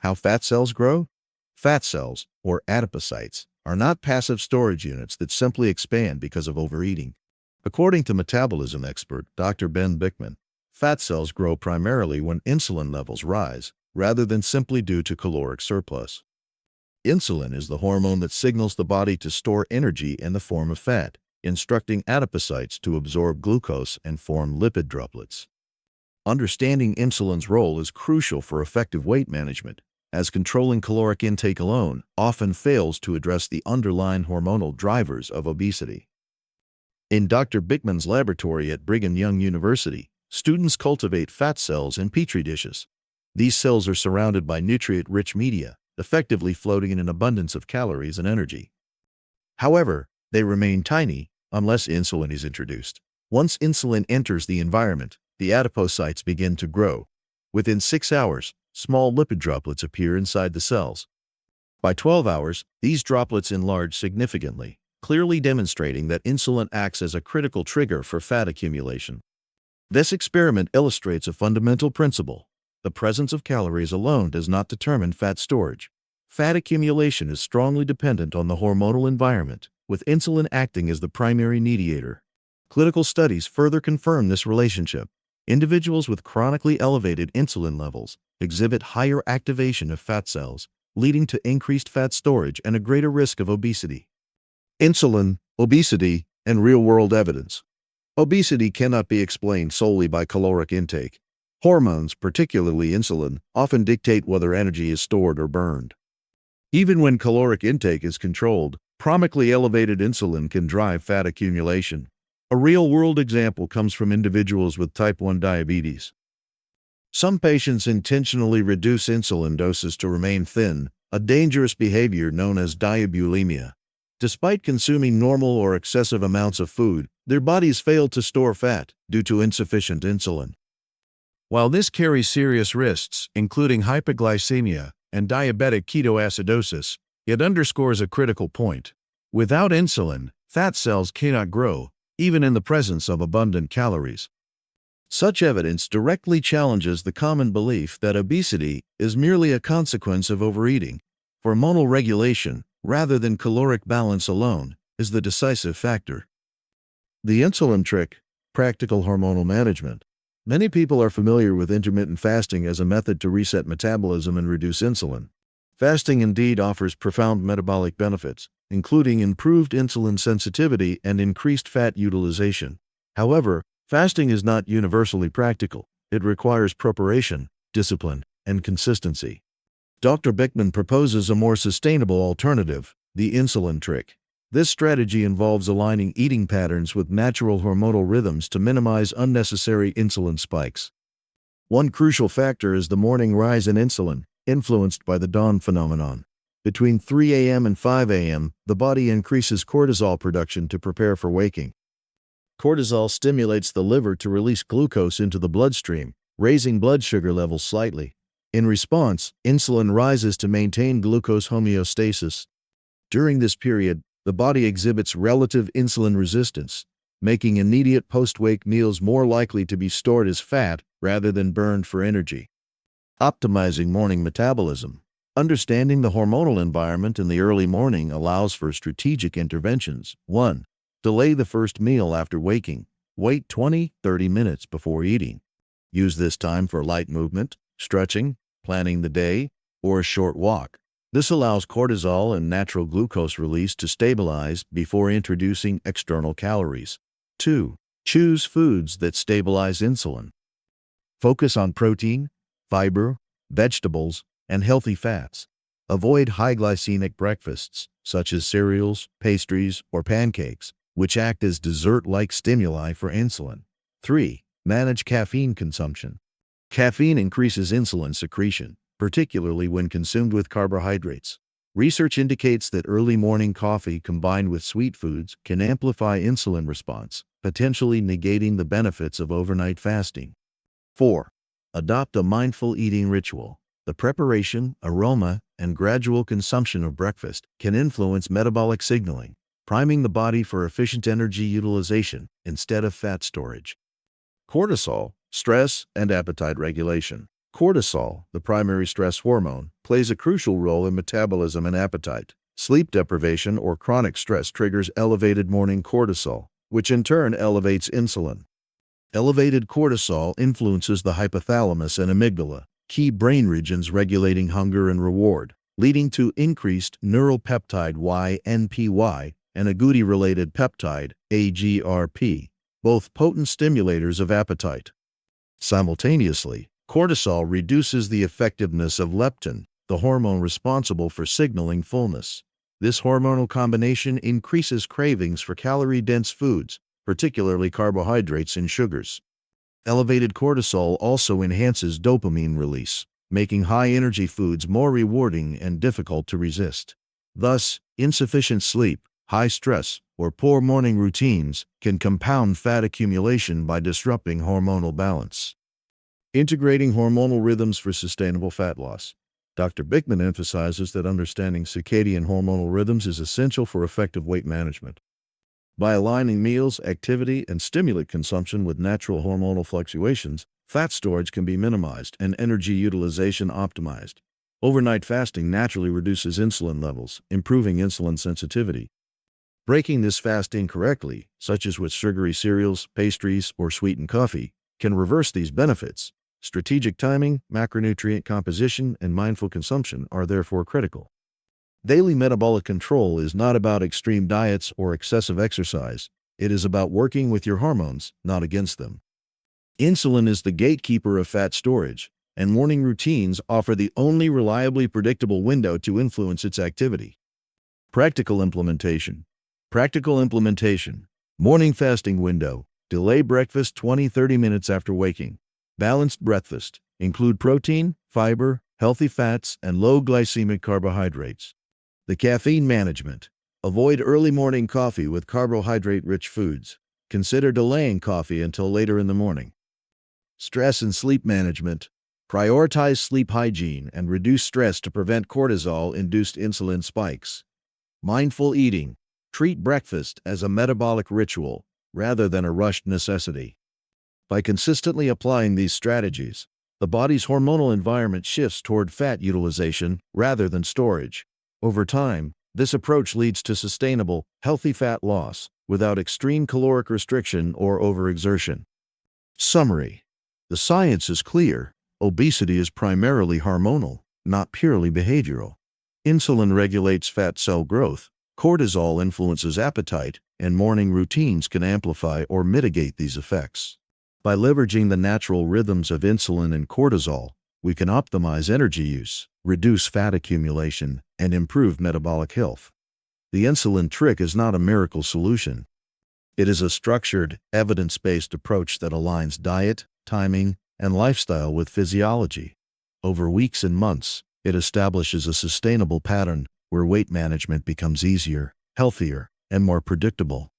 How fat cells grow? Fat cells, or adipocytes, are not passive storage units that simply expand because of overeating. According to metabolism expert Dr. Ben Bickman, fat cells grow primarily when insulin levels rise, rather than simply due to caloric surplus. Insulin is the hormone that signals the body to store energy in the form of fat, instructing adipocytes to absorb glucose and form lipid droplets. Understanding insulin's role is crucial for effective weight management, as controlling caloric intake alone often fails to address the underlying hormonal drivers of obesity. In Dr. Bickman's laboratory at Brigham Young University, students cultivate fat cells in petri dishes. These cells are surrounded by nutrient-rich media, effectively floating in an abundance of calories and energy. However, they remain tiny unless insulin is introduced. Once insulin enters the environment, the adipocytes begin to grow. Within 6 hours, small lipid droplets appear inside the cells. By 12 hours, these droplets enlarge significantly, clearly demonstrating that insulin acts as a critical trigger for fat accumulation. This experiment illustrates a fundamental principle. The presence of calories alone does not determine fat storage. Fat accumulation is strongly dependent on the hormonal environment, with insulin acting as the primary mediator. Clinical studies further confirm this relationship. Individuals with chronically elevated insulin levels exhibit higher activation of fat cells, leading to increased fat storage and a greater risk of obesity. Insulin, obesity, and real-world evidence. Obesity cannot be explained solely by caloric intake. Hormones, particularly insulin, often dictate whether energy is stored or burned. Even when caloric intake is controlled, chronically elevated insulin can drive fat accumulation. A real-world example comes from individuals with type 1 diabetes. Some patients intentionally reduce insulin doses to remain thin, a dangerous behavior known as diabulimia. Despite consuming normal or excessive amounts of food, their bodies fail to store fat due to insufficient insulin. While this carries serious risks, including hypoglycemia and diabetic ketoacidosis, it underscores a critical point. Without insulin, fat cells cannot grow, even in the presence of abundant calories. Such evidence directly challenges the common belief that obesity is merely a consequence of overeating. Hormonal regulation, rather than caloric balance alone, is the decisive factor. The insulin trick, practical hormonal management. Many people are familiar with intermittent fasting as a method to reset metabolism and reduce insulin. Fasting indeed offers profound metabolic benefits, including improved insulin sensitivity and increased fat utilization. However, fasting is not universally practical. It requires preparation, discipline, and consistency. Dr. Bickman proposes a more sustainable alternative, the insulin trick. This strategy involves aligning eating patterns with natural hormonal rhythms to minimize unnecessary insulin spikes. One crucial factor is the morning rise in insulin, influenced by the dawn phenomenon. Between 3 a.m. and 5 a.m., the body increases cortisol production to prepare for waking. Cortisol stimulates the liver to release glucose into the bloodstream, raising blood sugar levels slightly. In response, insulin rises to maintain glucose homeostasis. During this period, the body exhibits relative insulin resistance, making immediate post-wake meals more likely to be stored as fat rather than burned for energy. Optimizing morning metabolism. Understanding the hormonal environment in the early morning allows for strategic interventions. 1. Delay the first meal after waking. Wait 20-30 minutes before eating. Use this time for light movement, stretching, planning the day, or a short walk. This allows cortisol and natural glucose release to stabilize before introducing external calories. 2. Choose foods that stabilize insulin. Focus on protein, fiber, vegetables, and healthy fats. Avoid high glycemic breakfasts, such as cereals, pastries, or pancakes, which act as dessert-like stimuli for insulin. 3. Manage caffeine consumption. Caffeine increases insulin secretion, particularly when consumed with carbohydrates. Research indicates that early morning coffee combined with sweet foods can amplify insulin response, potentially negating the benefits of overnight fasting. 4. Adopt a mindful eating ritual. The preparation, aroma, and gradual consumption of breakfast can influence metabolic signaling, priming the body for efficient energy utilization instead of fat storage. Cortisol, stress, and appetite regulation. Cortisol, the primary stress hormone, plays a crucial role in metabolism and appetite. Sleep deprivation or chronic stress triggers elevated morning cortisol, which in turn elevates insulin. Elevated cortisol influences the hypothalamus and amygdala, key brain regions regulating hunger and reward, leading to increased neuropeptide YNPY and agouti-related peptide AGRP, both potent stimulators of appetite. Simultaneously, cortisol reduces the effectiveness of leptin, the hormone responsible for signaling fullness. This hormonal combination increases cravings for calorie-dense foods, particularly carbohydrates and sugars. Elevated cortisol also enhances dopamine release, making high-energy foods more rewarding and difficult to resist. Thus, insufficient sleep, high stress, or poor morning routines can compound fat accumulation by disrupting hormonal balance. Integrating hormonal rhythms for sustainable fat loss. Dr. Bickman emphasizes that understanding circadian hormonal rhythms is essential for effective weight management. By aligning meals, activity, and stimulant consumption with natural hormonal fluctuations, fat storage can be minimized and energy utilization optimized. Overnight fasting naturally reduces insulin levels, improving insulin sensitivity. Breaking this fast incorrectly, such as with sugary cereals, pastries, or sweetened coffee, can reverse these benefits. Strategic timing, macronutrient composition, and mindful consumption are therefore critical. Daily metabolic control is not about extreme diets or excessive exercise. It is about working with your hormones, not against them. Insulin is the gatekeeper of fat storage, and morning routines offer the only reliably predictable window to influence its activity. Practical implementation. Morning fasting window. Delay breakfast 20-30 minutes after waking. Balanced breakfast. Include protein, fiber, healthy fats, and low glycemic carbohydrates. The caffeine management. Avoid early morning coffee with carbohydrate-rich foods. Consider delaying coffee until later in the morning. Stress and sleep management. Prioritize sleep hygiene and reduce stress to prevent cortisol-induced insulin spikes. Mindful eating. Treat breakfast as a metabolic ritual rather than a rushed necessity. By consistently applying these strategies, the body's hormonal environment shifts toward fat utilization rather than storage. Over time, this approach leads to sustainable, healthy fat loss without extreme caloric restriction or overexertion. Summary. The science is clear. Obesity is primarily hormonal, not purely behavioral. Insulin regulates fat cell growth, cortisol influences appetite, and morning routines can amplify or mitigate these effects. By leveraging the natural rhythms of insulin and cortisol, we can optimize energy use, reduce fat accumulation, and improve metabolic health. The insulin trick is not a miracle solution. It is a structured, evidence-based approach that aligns diet, timing, and lifestyle with physiology. Over weeks and months, it establishes a sustainable pattern where weight management becomes easier, healthier, and more predictable.